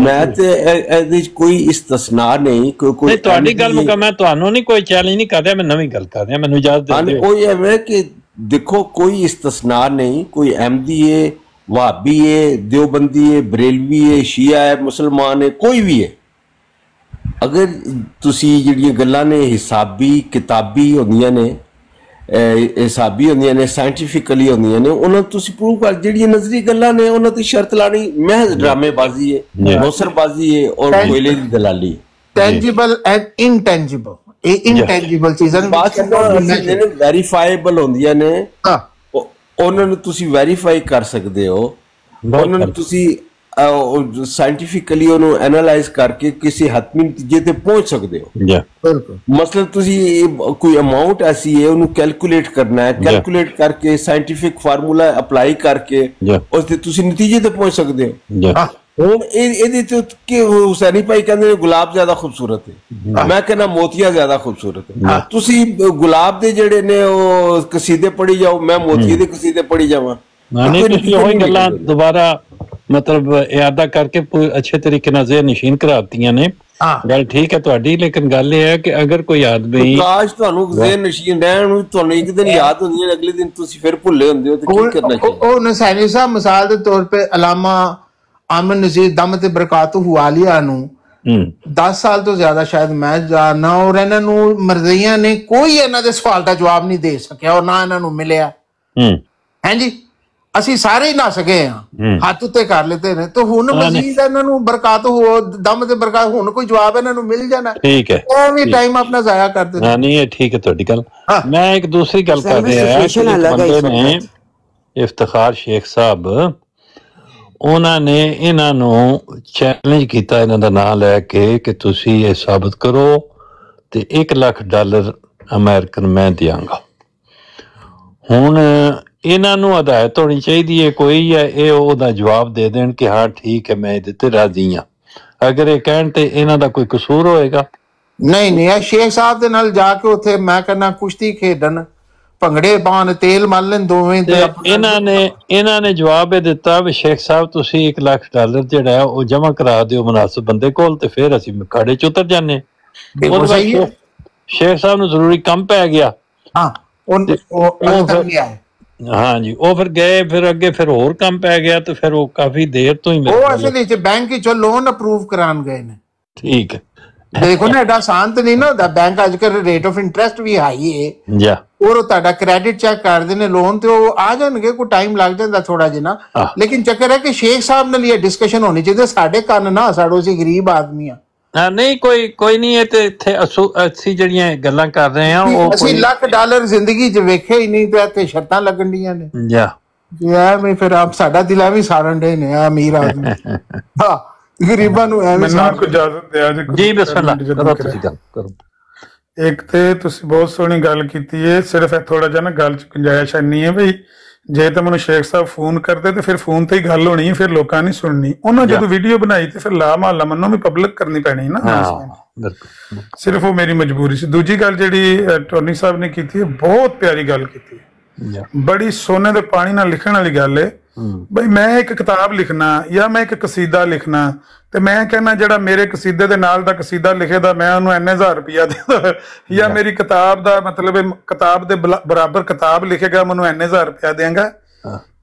ਮੈਂ ਤੇ ਇਹਦੇ ਚ ਕੋਈ ਇਸਤਸਨਾ ਨਹੀਂ, ਕੋਈ ਤੁਹਾਡੀ ਗੱਲ ਮੁਕਾ, ਮੈਂ ਤੁਹਾਨੂੰ ਨਹੀਂ ਕੋਈ ਚੈਲੰਜ ਨਹੀਂ ਕਰ ਰਿਹਾ, ਮੈਂ ਨਵੀਂ ਗੱਲ ਕਰ ਰਿਹਾ, ਮੈਨੂੰ ਇਜਾਜ਼ਤ ਦੇ ਦਿਓ। ਉਹ ਇਹ ਹੈ ਕਿ ਦੇਖੋ ਕੋਈ ਇਸਤਸਨਾ ਨਹੀਂ, ਕੋਈ ਅਹਿਮਦੀ ਹੈ, ਵਹਾਬੀ ਹੈ, ਦਿਓਬੰਦੀ ਹੈ, ਬਰੇਲਵੀ ਹੈ, ਸ਼ੀਆ ਹੈ, ਮੁਸਲਮਾਨ ਹੈ, ਕੋਈ ਵੀ ਹੈ, ਅਗਰ ਤੁਸੀਂ ਜਿਹੜੀਆਂ ਗੱਲਾਂ ਨੇ ਹਿਸਾਬੀ ਕਿਤਾਬੀ ਹੁੰਦੀਆਂ ਨੇ, ਹਿਸਾਬੀ ਹੁੰਦੀਆਂ ਨੇ, ਸਾਇੰਟੀਫਿਕਲੀ ਹੁੰਦੀਆਂ ਨੇ, ਉਹਨਾਂ ਤੁਸੀਂ ਪ੍ਰੂਵ ਕਰ। ਜਿਹੜੀਆਂ ਨਜ਼ਰੀ ਗੱਲਾਂ ਨੇ ਉਹਨਾਂ ਦੀ ਸ਼ਰਤ ਲਾਣੀ ਮਹਿਜ਼ ਡਰਾਮੇਬਾਜ਼ੀ ਹੈ, ਨੌਸਰਬਾਜ਼ੀ ਹੈ ਔਰ ਕੋਇਲੇ ਦੀ ਦਲਾਲੀ। ਟੈਂਜੀਬਲ ਐਂਡ ਇਨਟੈਂਜੀਬਲ, ਇਹ ਇਨਟੈਂਜੀਬਲ ਚੀਜ਼ਾਂ ਵੈਰੀਫਾਈਬਲ ਹੁੰਦੀਆਂ ਨੇ, ਉਹਨਾਂ ਨੂੰ ਤੁਸੀਂ ਵੈਰੀਫਾਈ ਕਰ ਸਕਦੇ ਹੋ, ਉਹਨਾਂ ਨੂੰ ਤੁਸੀਂ ਸਾਇੰਟੀਫਿਕਲੀ ਉਹਨੂੰ ਐਨਾਲਾਈਜ਼ ਕਰਕੇ ਕਿਸੇ ਹਤਮੀ ਨਤੀਜੇ ਤੇ ਪਹੁੰਚ ਸਕਦੇ ਹੋ। ਮਸਲਨ ਤੁਸੀਂ ਕੋਈ ਅਮਾਉਂਟ ਐਸੀ ਹੈ ਉਹਨੂੰ ਕੈਲਕੂਲੇਟ ਕਰਨਾ ਹੈ, ਕੈਲਕੂਲੇਟ ਕਰਕੇ ਸਾਇੰਟੀਫਿਕ ਫਾਰਮੂਲਾ ਅਪਲਾਈ ਕਰਕੇ ਉਸ ਤੇ ਤੁਸੀਂ ਨਤੀਜੇ ਤੇ ਪਹੁੰਚ ਸਕਦੇ ਹੋ। ਹੁਣ ਇਹਦੇ ਤੇ ਹੁਸੈਨੀ ਭਾਈ ਕਹਿੰਦੇ ਨੇ ਗੁਲਾਬ ਜ਼ਿਆਦਾ ਖੂਬਸੂਰਤ ਹੈ, ਮੈਂ ਕਹਿੰਦਾ ਮੋਤੀਆ ਜ਼ਿਆਦਾ ਖੂਬਸੂਰਤ ਹੈ। ਤੁਸੀਂ ਗੁਲਾਬ ਦੇ ਜਿਹੜੇ ਨੇ ਉਹ ਕਸੀਦੇ ਪੜ੍ਹੀ ਜਾਓ, ਮੈਂ ਮੋਤੀਏ ਦੇ ਕਸੀਦੇ ਪੜ੍ਹੀ ਜਾਵਾਂ। ਤੁਸੀਂ ਉਹੀ ਗੱਲਾਂ ਦੁਬਾਰਾ ਮਤਲਬ ਇਆਦਾ ਕਰਕੇ ਅੱਛੇ ਤਰੀਕੇ ਨਾਲ ਜ਼ਹਿਨ ਨਸ਼ੀਨ ਕਰਾਤੀਆਂ ਨੇ। ਗੱਲ ਠੀਕ ਹੈ ਤੁਹਾਡੀ, ਲੇਕਿਨ ਗੱਲ ਇਹ ਹੈ ਕਿ ਅਗਰ ਕੋਈ ਆਦਮੀ ਕਾਸ਼ ਤੁਹਾਨੂੰ ਜ਼ਹਿਨ ਨਸ਼ੀਨ ਰਹਿਣ ਨੂੰ ਤੁਹਾਨੂੰ ਇੱਕ ਦਿਨ ਯਾਦ ਹੁੰਦੀ ਹੈ, ਅਗਲੇ ਦਿਨ ਤੁਸੀਂ ਫਿਰ ਭੁੱਲੇ ਹੁੰਦੇ ਹੋ, ਤੇ ਕੀ ਕਰਨਾ ਚਾਹੀਦਾ? ਉਹ ਨਸੈਨੀ ਸਾਹਿਬ ਮਿਸਾਲ ਦੇ ਤੌਰ ਤੇ ਅਲਾਮਾ ਆਮਨ ਨਜ਼ੀਰ ਦਮ ਤੇ ਬਰਕਾਤੁਹੂ ਆਲੀਆ ਨੂੰ 10 ਸਾਲ ਤੋਂ ਜ਼ਿਆਦਾ ਸ਼ਾਇਦ ਮੈਂ ਜਾਣਨਾ, ਔਰ ਇਹਨਾਂ ਨੂੰ ਮਰਜ਼ੀਆਂ ਨੇ ਕੋਈ ਇਹਨਾਂ ਦੇ ਸਵਾਲ ਦਾ ਜਵਾਬ ਨਹੀਂ ਦੇ ਸਕਿਆ ਔਰ ਨਾ ਇਹਨਾਂ ਨੂੰ ਮਿਲਿਆ। ਹਾਂਜੀ, ਅਸੀਂ ਸਾਰੇ ਹੀ ਨਾ ਸਕੇ ਹਾਂ, ਹੱਥ ਉੱਤੇ ਕਰ ਲਿੱਤੇ ਨੇ, ਤੇ ਹੁਣ ਮਜ਼ੀਦ ਇਹਨਾਂ ਨੂੰ ਬਰਕਾਤ ਹੋ ਦਮ ਤੇ ਬਰਕਾਤ, ਹੁਣ ਕੋਈ ਜਵਾਬ ਇਹਨਾਂ ਨੂੰ ਮਿਲ ਜਾਣਾ। ਠੀਕ ਹੈ, ਉਹ ਵੀ ਟਾਈਮ ਆਪਣਾ ਜ਼ਾਇਆ ਕਰਦੇ ਨੇ। ਨਹੀਂ, ਇਹ ਠੀਕ ਹੈ ਤੁਹਾਡੀ ਗੱਲ। ਮੈਂ ਇੱਕ ਦੂਸਰੀ ਗੱਲ ਕਰ ਰਿਹਾ, ਬੰਦੇ ਨੇ ਇਫਤਖਾਰ ਸ਼ੇਖ ਸਾਹਿਬ, ਉਹਨਾਂ ਨੇ ਇਹਨਾਂ ਨੂੰ ਚੈਲੰਜ ਕੀਤਾ ਇਹਨਾਂ ਦਾ ਨਾਂ ਲੈ ਕੇ ਕਿ ਤੁਸੀਂ ਇਹ ਸਾਬਤ ਕਰੋ ਤੇ $1 ਲੱਖ ਅਮਰੀਕਨ ਮੈਂ ਦਿਆਂਗਾ। ਹੁਣ ਇਹਨਾਂ ਨੂੰ ਹਦਾਇਤ ਹੋਣੀ ਚਾਹੀਦੀ ਹੈ ਕੋਈ ਹੈ ਇਹ ਉਹਦਾ ਜਵਾਬ ਦੇ ਦੇਣ ਕਿ ਹਾਂ ਠੀਕ ਹੈ ਮੈਂ ਇਹਦੇ ਤੇ ਰਾਜ਼ੀ ਹਾਂ। ਅਗਰ ਇਹ ਕਹਿਣ ਤੇ ਇਹਨਾਂ ਦਾ ਕੋਈ ਕਸੂਰ ਹੋਏਗਾ? ਨਹੀਂ, ਇਹ ਸ਼ੇਖ ਸਾਹਿਬ ਦੇ ਨਾਲ ਜਾ ਕੇ ਉੱਥੇ ਮੈਂ ਕਹਿੰਦਾ ਕੁਸ਼ਤੀ ਖੇਡਣ, ਭੰਗੜੇ ਪਾਉਣ, ਤੇਲ ਮਲ ਲੈਣ ਦੋਵੇਂ। ਇਹਨਾਂ ਨੇ ਜਵਾਬ ਇਹ ਦਿੱਤਾ ਵੀ ਸ਼ੇਖ ਸਾਹਿਬ ਤੁਸੀਂ $1 ਲੱਖ ਜਿਹੜਾ ਹੈ ਉਹ ਜਮ੍ਹਾਂ ਕਰਾ ਦਿਓ ਮੁਨਾਸਿਬ ਬੰਦੇ ਕੋਲ, ਤੇ ਫਿਰ ਅਸੀਂ ਖਾੜੇ ਚ ਉਤਰ ਜਾਂਦੇ। ਸ਼ੇਖ ਸਾਹਿਬ ਨੂੰ ਜ਼ਰੂਰੀ ਕੰਮ ਪੈ ਗਿਆ। ਹਾਂਜੀ, ਉਹ ਫਿਰ ਗਏ, ਫਿਰ ਅੱਗੇ ਫਿਰ ਹੋਰ ਕੰਮ ਪੈ ਗਿਆ, ਤੇ ਫਿਰ ਉਹ ਕਾਫੀ ਦੇਰ ਤੋਂ ਹੀ ਉਹ ਅਸਲ ਵਿੱਚ ਬੈਂਕ ਚੋਂ ਲੋਨ ਅਪਰੂਵ ਕਰਾਉਣ ਗਏ ਨੇ। ਠੀਕ ਹੈ, ਦੇਖੋ ਨਾ, ਐਡਾ ਆਸਾਨ ਤਾਂ ਨਹੀਂ ਨਾ ਹੁੰਦਾ। ਬੈਂਕ ਅੱਜ ਕੱਲ੍ਹ ਰੇਟ ਆਫ ਇੰਟਰਸਟ ਵੀ ਹਾਈ ਹੈ, ਔਰ ਉਹ ਤੁਹਾਡਾ ਕ੍ਰੈਡਿਟ ਚੈੱਕ ਕਰਦੇ ਨੇ ਲੋਨ, ਤੇ ਉਹ ਆ ਜਾਣਗੇ, ਕੋਈ ਟਾਈਮ ਲੱਗ ਜਾਂਦਾ ਥੋੜਾ ਜਿਹਾ। ਲੇਕਿਨ ਚੱਕਰ ਹੈ ਕਿ ਸ਼ੇਖ ਸਾਹਿਬ ਨਾਲ ਇਹ ਡਿਸਕਸ਼ਨ ਹੋਣੀ ਚਾਹੀਦੀ, ਸਾਡੇ ਕੰਨ ਨਾ ਸਾਡੋ, ਅਸੀਂ ਗਰੀਬ ਆਦਮੀ ਆ। ਨਹੀਂ, ਕੋਈ ਨਹੀਂ, ਇਹ ਤੇ ਇੱਥੇ ਅਸੀਂ ਜਿਹੜੀਆਂ ਗੱਲਾਂ ਕਰ ਰਹੇ ਹਾਂ ਉਹ ਅਸੀਂ $1 ਲੱਖ ਜ਼ਿੰਦਗੀ 'ਚ ਵੇਖਿਆ ਹੀ ਨਹੀਂ, ਤੇ ਇੱਥੇ ਸ਼ਰਤਾਂ ਲੱਗਣ ਡੀਆਂ ਨੇ। ਐਵੇਂ ਫਿਰ ਆਪ ਸਾਡਾ ਦਿਲ ਐਵੇਂ ਸਾੜਨ ਡੇ ਨੇ ਅਮੀਰ ਆਦਮੀ, ਗਰੀਬਾਂ ਨੂੰ ਐਵੇਂ। ਇਜਾਜ਼ਤ ਦਿਆ ਜੀ, ਬਿਸਮਿਲ੍ਲਾਹ ਕਰੋ, ਤੁਸੀਂ ਗੱਲ ਕਰੋ। ਇੱਕ ਤੇ ਤੁਸੀਂ ਬਹੁਤ ਸੋਹਣੀ ਗੱਲ ਕੀਤੀ ਹੈ, ਸਿਰਫ ਥੋੜਾ ਜਿਹਾ ਨਾ ਗੱਲ ਚ ਗੁੰਜਾਇਸ਼ ਇੰਨੀ ਹੈ ਵੀ ਜੇ ਤਾਂ ਮੈਨੂੰ ਸ਼ੇਖ ਸਾਹਿਬ ਫੋਨ ਕਰਦੇ ਤੇ ਫਿਰ ਫੋਨ ਤੇ ਹੀ ਗੱਲ ਹੋਣੀ ਹੈ, ਫਿਰ ਲੋਕਾਂ ਨੇ ਸੁਣਨੀ। ਉਹਨਾਂ ਜਦੋਂ ਵੀਡੀਓ ਬਣਾਈ ਤੇ ਫਿਰ ਲਾ ਮਹੱਲਾ ਮੰਨੋ ਵੀ ਪਬਲਿਕ ਕਰਨੀ ਪੈਣੀ ਨਾ, ਸਿਰਫ ਉਹ ਮੇਰੀ ਮਜਬੂਰੀ ਸੀ। ਦੂਜੀ ਗੱਲ ਜਿਹੜੀ ਟੋਨੀ ਸਾਹਿਬ ਨੇ ਕੀਤੀ ਹੈ, ਬਹੁਤ ਪਿਆਰੀ ਗੱਲ ਕੀਤੀ ਹੈ, ਬੜੀ ਸੋਨੇ ਦੇ ਪਾਣੀ ਨਾਲ ਲਿਖਣ ਵਾਲੀ ਗੱਲ ਹੈ। ਬਈ ਮੈਂ ਇੱਕ ਕਿਤਾਬ ਲਿਖਣਾ ਜਾਂ ਮੈਂ ਇੱਕ ਕਸੀਦਾ ਲਿਖਣਾ ਤੇ ਮੈਂ ਕਹਿੰਦਾ ਜਿਹੜਾ ਮੇਰੇ ਕਸੀਦੇ ਦੇ ਨਾਲ ਦਾ ਕਸੀਦਾ ਲਿਖੇਦਾ ਮੈਂ ਉਹਨੂੰ ਇੰਨੇ ਹਜ਼ਾਰ ਰੁਪਇਆ ਦੇਦਾ, ਜਾਂ ਮੇਰੀ ਕਿਤਾਬ ਦਾ ਮਤਲਬ ਕਿਤਾਬ ਦੇ ਬਰਾਬਰ ਕਿਤਾਬ ਲਿਖੇਗਾ ਮੈਨੂੰ ਇੰਨੇ ਹਜ਼ਾਰ ਰੁਪਇਆ ਦੇਗਾ।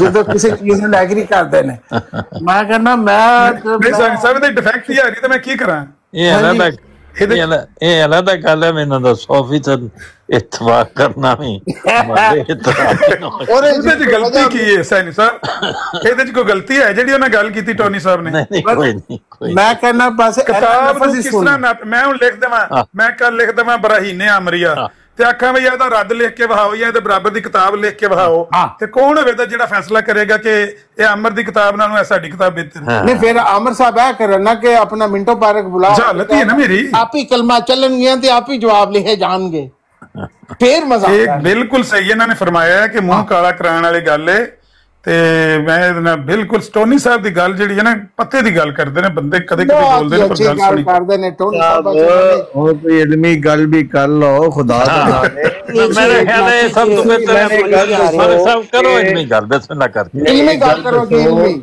ਜਦੋਂ ਕਿਸੇ ਚੀਜ਼ ਨੂੰ ਐਗਰੀ ਕਰਦੇ ਨੇ। ਮੈਂ ਕਹਿੰਦਾ ਮੈਂ ਸਾਹਿਬ ਦੇ ਡਿਫੈਕਟ ਹੀ ਆ ਰਹੀ ਤਾਂ ਮੈਂ ਕੀ ਕਰਾਂ। ਇਹ ਅਲੱਗ ਗੱਲ ਹੈ, ਮੈਨੂੰ ਦਾ 100% ਇਤਫਾਕ ਕਰਨਾ ਵੀ ਉਹਦੇ ਚ ਗਲਤੀ ਕੀ ਹੈ ਸੈਣੀ ਸਾਹਿਬ? ਇਹਦੇ ਚ ਕੋਈ ਗਲਤੀ ਹੈ ਜਿਹੜੀ ਉਹਨਾਂ ਗੱਲ ਕੀਤੀ ਟੋਨੀ ਸਾਹਿਬ ਨੇ? ਮੈਂ ਕਹਿੰਦਾ ਬਸ ਕਿਤਾਬ ਨੂੰ ਕਿਸ ਤਰ੍ਹਾਂ ਮੈਂ ਹੁਣ ਲਿਖ ਦੇਵਾਂ, ਮੈਂ ਕੱਲ ਲਿਖ ਦੇਵਾਂ ਬਰਾਹੀਨੇ ਅਮਰੀਆ ਤੇ ਆਖਾਂ ਵੀ ਇਹਦਾ ਰੱਦ ਲਿਖ ਕੇ ਵਹਾਓ ਜਾਂ ਇਹਦੇ ਬਰਾਬਰ ਦੀ ਕਿਤਾਬ ਲਿਖ ਕੇ ਵਹਾਓ, ਤੇ ਕੌਣ ਹੋਵੇਗਾ ਜਿਹੜਾ ਫੈਸਲਾ ਕਰੇਗਾ ਕਿ ਇਹ ਅਮਰ ਦੀ ਕਿਤਾਬ ਨਾਲੋਂ ਇਹ ਸਾਡੀ ਕਿਤਾਬ ਬਿਹਤਰ ਹੈ? ਨਹੀਂ ਫਿਰ ਅਮਰ ਸਾਹਿਬ ਇਹ ਕਰਨ ਨਾ ਕਿ ਆਪਣਾ ਮਿੰਟੋ ਪਾਰਕ ਬੁਲਾਓ, ਜਹਾਲਤ ਹੈ ਨਾ ਮੇਰੀ। ਆਪ ਹੀ ਕਲਮਾ ਚੱਲਣਗੀਆਂ ਤੇ ਆਪ ਹੀ ਜਵਾਬ ਲਿਖੇ ਜਾਣਗੇ, ਫੇਰ ਮਜ਼ਾ ਆਏਗਾ। ਬਿਲਕੁਲ ਸਹੀ ਇਹਨਾਂ ਨੇ ਫਰਮਾਇਆ ਹੈ ਕਿ ਮੂੰਹ ਕਾਲਾ ਕਰਾਉਣ ਵਾਲੀ ਗੱਲ ਹੈ। ਤੇ ਮੈਂ ਇਹਦੇ ਨਾਲ ਬਿਲਕੁਲ ਟੋਨੀ ਸਾਹਿਬ ਦੀ ਗੱਲ ਜਿਹੜੀ ਹੈ ਨਾ ਪੱਤੇ ਦੀ ਗੱਲ ਕਰਦੇ ਨੇ ਬੰਦੇ, ਕਦੇ ਕਦੇ ਬੋਲਦੇ ਨੇ ਪਰ ਗੱਲ ਸੁਣੀ ਕਰਦੇ ਨੇ। ਟੋਨੀ ਸਾਹਿਬ ਹੋਰ ਕੋਈ ਇਲਮੀ ਗੱਲ ਵੀ ਕਰ ਲਓ ਖੁਦਾ ਦਾ ਮੇਰੇ ਖਿਆਲ ਹੈ ਸਭ ਤੋਂ ਬਿਹਤਰ ਸਭ ਕਰੋ ਇਲਮੀ ਗੱਲ, ਬਿਸਮਿਲ੍ਲਾ ਕਰਕੇ ਇਲਮੀ ਗੱਲ ਕਰੋ ਜੀ। ਇਲਮੀ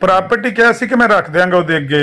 ਪ੍ਰਾਪਰਟੀ ਕਿਹਾ ਸੀ ਕਿ ਮੈਂ ਰੱਖ ਦਿਆਂਗਾ ਉਹਦੇ ਅੱਗੇ,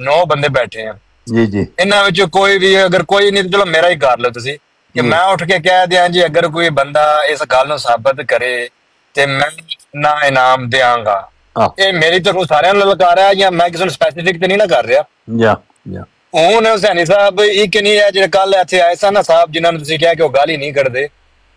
9 ਬੰਦੇ ਬੈਠੇ ਆ ਜੀ ਜੀ, ਇਹਨਾਂ ਵਿੱਚ ਕੋਈ ਵੀ ਅਗਰ ਕੋਈ ਨਹੀਂ ਚਲੋ ਮੇਰਾ ਹੀ ਕਰ ਲਓ ਤੁਸੀਂ ਕਿ ਮੈਂ ਉੱਠ ਕੇ ਕਹਿ ਦਿਆਂ ਜੀ ਅਗਰ ਕੋਈ ਬੰਦਾ ਇਸ ਗੱਲ ਨੂੰ ਸਾਬਤ ਕਰੇ ਤੇ ਮੈਂ ਨਾ ਇਨਾਮ ਦਿਆਂਗਾ। ਇਹ ਮੇਰੀ ਤਰਫੋਂ ਸਾਰਿਆਂ ਨੂੰ ਲਲਕਾਰ ਹੈ ਜਾਂ ਮੈਂ ਕਿਸੇ ਨੂੰ ਸਪੈਸੀਫਿਕ ਤੇ ਨਹੀਂ ਨਾ ਕਰ ਰਿਹਾ। ਹੁਣ ਹੁਸੈਨੀ ਸਾਹਿਬ ਇੱਕ ਨਹੀਂ ਹੈ ਜਿਹੜੇ ਕੱਲ ਇੱਥੇ ਆਏ ਸਨ ਨਾ ਸਾਹਿਬ ਜਿਨ੍ਹਾਂ ਨੂੰ ਤੁਸੀਂ ਕਿਹਾ ਕਿ ਉਹ ਗੱਲ ਹੀ ਨਹੀਂ ਕਰਦੇ,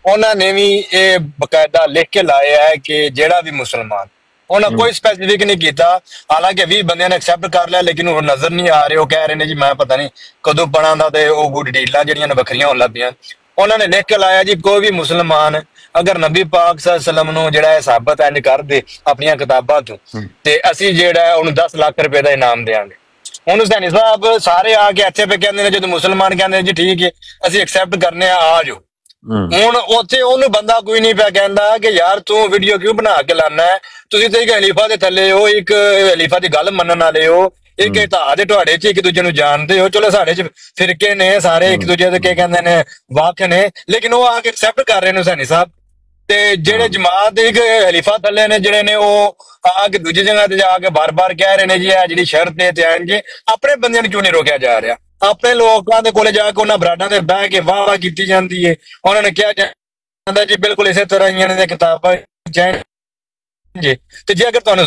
ਉਹਨਾਂ ਨੇ ਵੀ ਇਹ ਬਕਾਇਦਾ ਲਿਖ ਕੇ ਲਾਇਆ ਹੈ ਕਿ ਜਿਹੜਾ ਵੀ ਮੁਸਲਮਾਨ, ਉਹਨਾਂ ਕੋਈ ਸਪੈਸੀਫਿਕ ਨਹੀਂ ਕੀਤਾ। ਹਾਲਾਂਕਿ 20 ਬੰਦਿਆਂ ਨੇ ਐਕਸੈਪਟ ਕਰ ਲਿਆ ਲੇਕਿਨ ਉਹ ਨਜ਼ਰ ਨਹੀਂ ਆ ਰਹੇ। ਉਹ ਕਹਿ ਰਹੇ ਨੇ ਜੀ ਮੈਂ ਪਤਾ ਨਹੀਂ ਕਦੋਂ ਪੜਾਂ ਦਾ ਤੇ ਉਹ ਡਿਟੇਲਾਂ ਜਿਹੜੀਆਂ ਨੇ ਵੱਖਰੀਆਂ ਹੋਣ ਲੱਗ ਪਈਆਂ। ਉਹਨਾਂ ਨੇ ਲਿਖ ਕੇ ਲਾਇਆ ਜੀ ਕੋਈ ਵੀ ਮੁਸਲਮਾਨ ਅਗਰ ਨਬੀ ਪਾਕ ਸੱਲੱਲਾਹੁ ਅਲੈਹਿ ਵਸੱਲਮ ਨੂੰ ਜਿਹੜਾ ਸਾਬਤ ਇੰਜ ਕਰ ਦੇ ਆਪਣੀਆਂ ਕਿਤਾਬਾਂ ਤੋਂ ਤੇ ਅਸੀਂ ਜਿਹੜਾ ਉਹਨੂੰ 10 ਲੱਖ ਰੁਪਏ ਦਾ ਇਨਾਮ ਦੇਵਾਂਗੇ। ਹੁਣ ਹੁਸੈਨੀ ਸਾਹਿਬ ਸਾਰੇ ਆ ਕੇ ਇੱਥੇ ਪੇ ਕਹਿੰਦੇ ਨੇ ਜਦੋਂ ਮੁਸਲਮਾਨ ਕਹਿੰਦੇ ਜੀ ਠੀਕ ਹੈ ਅਸੀਂ ਐਕਸੈਪਟ ਕਰਨੇ ਆ ਜਾਓ। ਹੁਣ ਉੱਥੇ ਉਹਨੂੰ ਬੰਦਾ ਕੋਈ ਨਹੀਂ ਪਿਆ ਕਹਿੰਦਾ ਕਿ ਯਾਰ ਤੂੰ ਵੀਡੀਓ ਕਿਉਂ ਬਣਾ ਕੇ ਲਾਣਾ ਹੈ, ਤੁਸੀਂ ਤੇ ਇੱਕ ਹਲੀਫਾ ਦੇ ਥੱਲੇ ਹੋ, ਇੱਕ ਹਲੀਫਾ ਦੀ ਗੱਲ ਮੰਨਣ ਵਾਲੇ ਹੋ, ਇੱਕ ਇਤਿਹਾਦ ਦੇ ਤੁਹਾਡੇ ਚ ਇੱਕ ਦੂਜੇ ਨੂੰ ਜਾਣਦੇ ਹੋ। ਚਲੋ ਸਾਡੇ ਚ ਫਿਰਕੇ ਨੇ ਸਾਰੇ ਇੱਕ ਦੂਜੇ ਦੇ ਕੀ ਕਹਿੰਦੇ ਨੇ ਵਾਕ ਨੇ, ਲੇਕਿਨ ਉਹ ਆ ਕੇ ਐਕਸੈਪਟ ਕਰ ਰਹੇ ਨੇ ਹੁਸੈਨੀ ਸਾਹਿਬ। ਤੇ ਜਿਹੜੇ ਜਮਾਤ ਦੇ ਖਲੀਫਾ ਥੱਲੇ ਨੇ ਜਿਹੜੇ ਨੇ ਉਹ ਆ ਕੇ ਦੂਜੀ ਜਗ੍ਹਾ ਤੇ ਜਾ ਕੇ ਬਾਰ-ਬਾਰ ਕਹਿ ਰਹੇ ਨੇ ਜੀ ਇਹ ਜਿਹੜੀ ਸ਼ਰਤ ਹੈ ਤੇ ਜੀ ਆਪਣੇ ਬੰਦਿਆਂ ਨੂੰ ਕਿਉਂ ਨਹੀਂ ਰੋਕਿਆ ਜਾ ਰਿਹਾ? ਆਪਣੇ ਲੋਕਾਂ ਦੇ ਕੋਲੇ ਜਾ ਕੇ ਉਹਨਾਂ ਬਰਾਡਾਂ ਤੇ ਬਹਿ ਕੇ ਵਾਹ ਕੀਤੀ ਜਾਂਦੀ ਹੈ। ਉਹਨਾਂ ਨੇ ਕਿਹਾ ਜਾਂਦਾ ਜੀ ਬਿਲਕੁਲ ਇਸੇ ਤਰ੍ਹਾਂ ਹੀ ਇਹਨਾਂ ਦੀਆਂ ਕਿਤਾਬਾਂ ਜੀ ਤੇ ਜੇ ਅਗਰ ਤੁਹਾਨੂੰ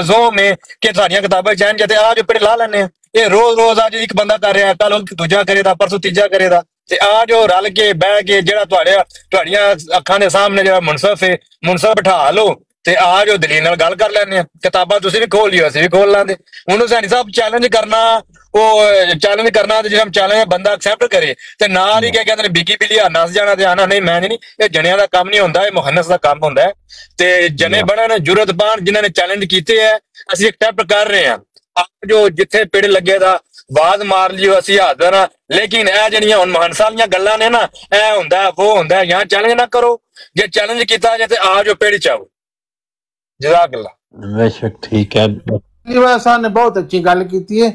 ਜ਼ੋਮ ਹੈ ਕਿ ਤੁਹਾਡੀਆਂ ਕਿਤਾਬਾਂ ਚੈਨ ਤੇ ਆ ਜੋ ਪੜੇ ਲਾ ਲੈਣੇ ਆ। ਇਹ ਰੋਜ਼ ਅੱਜ ਇੱਕ ਬੰਦਾ ਕਰ ਰਿਹਾ, ਕੱਲ ਦੂਜਾ ਕਰੇਗਾ, ਪਰਸੋਂ ਤੀਜਾ ਕਰੇਗਾ ਤੇ ਆ ਜੋ ਰਲ ਕੇ ਬਹਿ ਕੇ ਜਿਹੜਾ ਤੁਹਾਡੀਆਂ ਅੱਖਾਂ ਦੇ ਸਾਹਮਣੇ ਜਿਹੜਾ ਮੁਨਸਫ ਬਿਠਾ ਲਓ ਤੇ ਆ ਜੋ ਦਲੀਲ ਨਾਲ ਗੱਲ ਕਰ ਲੈਣੇ ਆ। ਕਿਤਾਬਾਂ ਤੁਸੀਂ ਵੀ ਖੋਲ ਲਿਓ, ਅਸੀਂ ਵੀ ਖੋਲ ਲਾਂਦੇ। ਹੁਣ ਹੁਸੈਨੀ ਸਾਹਿਬ ਚੈਲੰਜ ਕਰਨਾ ਤੇ ਜਿਹੜਾ ਚੈਲੰਜ ਬੰਦਾ ਐਕਸੈਪਟ ਕਰੇ ਤੇ ਨਾਲ ਹੀ ਕਹਿੰਦੇ ਨੇ ਬਿੱਗੀ ਬਿੱਲੀ ਨਸ ਜਾਣਾ ਤੇ ਆਣਾ ਨਹੀਂ ਮੈਂ ਨਹੀਂ। ਇਹ ਜਣਿਆਂ ਦਾ ਕੰਮ ਨਹੀਂ ਹੁੰਦਾ, ਇਹ ਮੁਹੰਨਸ ਦਾ ਕੰਮ ਹੁੰਦਾ ਹੈ। ਤੇ ਜਣੇ ਬਣਨ ਜੁਰਤ ਪਾਣ ਜਿਨ੍ਹਾਂ ਨੇ ਚੈਲੰਜ ਕੀਤੇ ਹੈ, ਅਸੀਂ ਐਕਸੈਪਟ ਕਰ ਰਹੇ ਹਾਂ। ਜੋ ਜਿੱਥੇ ਪਿੜ ਲੱਗੇ ਦਾ ਆਵਾਜ਼ ਮਾਰ ਲਿਓ, ਅਸੀਂ ਹਾਜ਼ਰ ਹਾਂ। ਲੇਕਿਨ ਇਹ ਜਿਹੜੀਆਂ ਹੁਣ ਮੁਹੰਨਸਾਂ ਵਾਲੀਆਂ ਗੱਲਾਂ ਨੇ ਨਾ, ਇਹ ਹੁੰਦਾ ਉਹ ਹੁੰਦਾ, ਜਾਂ ਚੈਲੰਜ ਨਾ ਕਰੋ। ਜੇ ਚੈਲੰਜ ਕੀਤਾ ਜਾਏ ਤੇ ਆ ਜੋ ਪਿੜ ਚ ਆਓ। ਜਜ਼ਾਕੱਲਾ। ਬੇਸ਼ੱਕ ਠੀਕ ਹੈ। ਸਾਹਿਬ ਨੇ ਬਹੁਤ ਅੱਛੀ ਗੱਲ ਕੀਤੀ ਹੈ।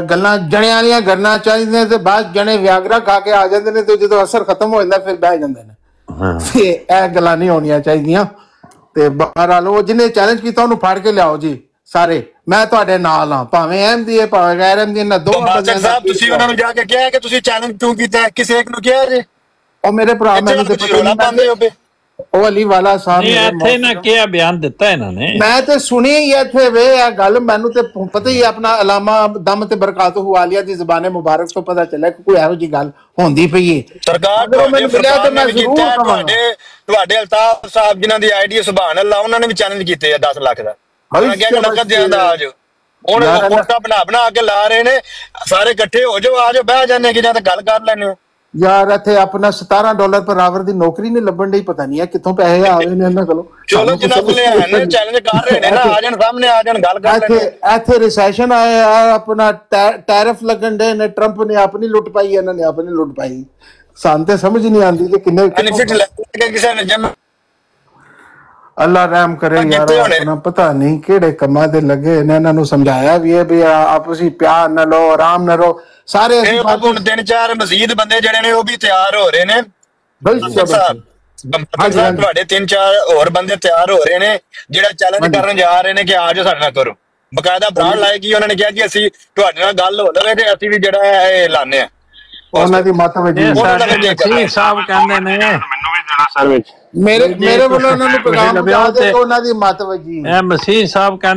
ਗੱਲਾਂ ਜਣਿਆਂ ਵਾਲੀਆਂ ਕਰਨਾ ਚਾਹੀਦੀਆਂ ਤੇ ਬਾਅਦ ਜਣੇ ਵਿਆਗਰਾ ਖਾ ਕੇ ਆ ਜਾਂਦੇ ਨੇ ਤੇ ਜਦੋਂ ਅਸਰ ਖਤਮ ਹੋ ਜਾਂਦਾ ਫਿਰ ਬਹਿ ਜਾਂਦੇ ਨੇ। ਤੇ ਇਹ ਗੱਲਾਂ ਨਹੀਂ ਹੋਣੀਆਂ ਚਾਹੀਦੀਆਂ। ਤੇ ਬਹਰਾਲ ਉਹ ਜਿਹਨੇ ਚੈਲੰਜ ਕੀਤਾ ਉਹਨੂੰ ਫੜ ਕੇ ਲਿਆਓ ਜੀ ਸਾਰੇ। ਮੈਂ ਤੁਹਾਡੇ ਨਾਲ ਹਾਂ, ਭਾਵੇਂ ਅਹਿਮਦੀ ਹੈ ਭਾਵੇਂ ਗੈਰ ਅਹਿਮਦੀ, ਇਹਨਾਂ ਦੋਵਾਂ ਸਾਹਿਬ ਤੁਸੀਂ ਉਹਨਾਂ ਨੂੰ ਜਾ ਕੇ ਕਿਹਾ ਕਿ ਤੁਸੀਂ ਚੈਲੰਜ ਕਿਉਂ ਕੀਤਾ? ਕਿਸੇ ਇੱਕ ਨੂੰ ਕਿਹਾ ਜੇ? ਉਹ ਮੇਰੇ ਭਰਾ ਮੈਨੂੰ ਤੇ ਉਹ ਅਲੀ ਵਾਲਾ ਸਾਹਿਬ ਨੇ ਇੱਥੇ ਨਾ ਕਿਹਾ ਬਿਆਨ ਦਿੱਤਾ ਇਹਨਾਂ ਨੇ। ਮੈਂ ਤੇ ਸੁਣੀ ਹੀ ਇੱਥੇ ਵੇ ਇਹ ਗੱਲ, ਮੈਨੂੰ ਤੇ ਪਤਾ ਹੀ ਆਪਣਾ ਅਲਾਮਾ ਦਮ ਤੇ ਬਰਕਾਤੁਹੂ ਆਲੀਆ ਦੀ ਜ਼ਬਾਨੇ ਮੁਬਾਰਕ ਤੋਂ ਪਤਾ ਚੱਲਿਆ ਕਿ ਕੋਈ ਇਹੋ ਜਿਹੀ ਗੱਲ ਹੁੰਦੀ ਪਈ ਹੈ। ਸਰਕਾਰ ਮੈਨੂੰ ਮਿਲਿਆ ਤੇ ਮੈਂ ਜ਼ਰੂਰ ਤੁਹਾਡੇ ਅਲਤਾਫ ਸਾਹਿਬ ਜਿਨ੍ਹਾਂ ਦੀ ਆਈਡੀ ਸੁਭਾਨ ਅੱਲਾਹ, ਉਹਨਾਂ ਨੇ ਵੀ ਚੈਲੰਜ ਕੀਤੇ ਆ 10 ਲੱਖ ਦਾ। ਉਹਨਾਂ ਕਿਹਾ ਨਕਦ ਜਿਆਦਾ ਆ ਜਾਓ। ਹੁਣ ਕੋਟਾ ਬਣਾ ਕੇ ਲਾ ਰਹੇ ਨੇ, ਸਾਰੇ ਇਕੱਠੇ ਹੋ ਜਾਓ, ਆ ਜਾਓ, ਬਹਿ ਜਾਂਦੇ ਕਿ ਜਾਂ ਤਾਂ ਗੱਲ ਕਰ ਲੈਣੇ ਹੋ। ਯਾਰ ਇੱਥੇ ਆਪਣਾ $17 ਪਰ ਆਵਰ ਦੀ ਨੌਕਰੀ ਨਹੀਂ ਲੱਭਣ ਡਈ, ਪਤਾ ਨਹੀਂ ਕਿੱਥੋਂ ਪੈਸੇ ਆ ਰਹੇ ਨੇ ਇਹਨਾਂ ਕੋਲੋਂ। ਚਲੋ ਜਿਨ੍ਹਾਂ ਕੋਲੇ ਆਨੇ ਚੈਲੰਜ ਕਰ ਰਹੇ ਨੇ ਨਾ, ਆ ਜਾਣ ਸਾਹਮਣੇ, ਆ ਜਾਣ ਗੱਲ ਕਰ ਲੈਣੇ। ਇੱਥੇ ਰਿਸੈਸ਼ਨ ਆਇਆ, ਆਪਣਾ ਟੈਰਿਫ ਲੱਗਣ ਦੇ ਨੇ, ਟਰੰਪ ਨੇ ਆਪਣੀ ਲੁੱਟ ਪਾਈ, ਇਹਨਾਂ ਨੇ ਆਪਣੀ ਲੁੱਟ ਪਾਈ। ਸਾਨੂੰ ਤੇ ਸਮਝ ਨਹੀਂ ਆਉਂਦੀ ਕਿ ਕਿੰਨੇ ਬੈਨੀਫਿਟ ਲੈ ਕੇ ਕਿਸੇ ਨੇ ਜਮ। ਅੱਲਾ ਰਹਿਮ ਕਰੇ ਯਾਰ, ਆਪਣਾ ਪਤਾ ਨਹੀਂ ਕਿਹੜੇ ਕੰਮਾਂ ਤੇ ਲੱਗੇ ਨੇ। ਇਹਨਾਂ ਨੂੰ ਸਮਝਾਇਆ ਵੀ ਹੈ ਵੀ ਆਪਸੀ ਪਿਆਰ ਨਾਲ ਲਓ, ਆਰਾਮ ਨਾਲ ਰਹੋ ਸਾਰੇ। ਹੁਣ 3-4 ਮਜ਼ੀਦ ਬੰਦੇ ਜਿਹੜੇ ਨੇ ਉਹ ਵੀ ਤਿਆਰ ਹੋ ਰਹੇ ਨੇ। ਤੁਹਾਡੇ 3-4 ਹੋਰ ਬੰਦੇ ਤਿਆਰ ਹੋ ਰਹੇ ਨੇ ਜਿਹੜਾ ਚੈਲੰਜ ਕਰਨ ਜਾ ਰਹੇ ਨੇ ਕਿ ਆ ਜਾਓ ਸਾਡੇ ਨਾਲ ਕਰੋ। ਬਕਾਇਦਾ ਬਰਾੜ ਲਾਏਗੀ, ਉਹਨਾਂ ਨੇ ਕਿਹਾ ਕਿ ਅਸੀਂ ਤੁਹਾਡੇ ਨਾਲ ਗੱਲ ਹੋ ਲਵੇ ਤੇ ਅਸੀਂ ਵੀ ਜਿਹੜਾ ਹੈ ਇਹ ਲਾਣੇ ਆ। ਉਹਨਾਂ ਦੀ ਮੱਤ ਵਜੀ ਸਾਹਿਬ ਕਹਿੰਦੇ ਨੇ ਮੈਨੂੰ ਵੀ ਦੇਣਾ ਸਰ ਵਿੱਚ ਮੇਰੇ ਵੱਲੋਂ ਉਹਨਾਂ ਨੂੰ ਪੈਗਾਮ ਪਹੁੰਚਾ ਦੇ, ਉਹਨਾਂ ਦੀ ਮੱਤ ਵਜੀ। ਮਸੀਹ ਸਾਹਿਬ ਕਹਿੰਦੇ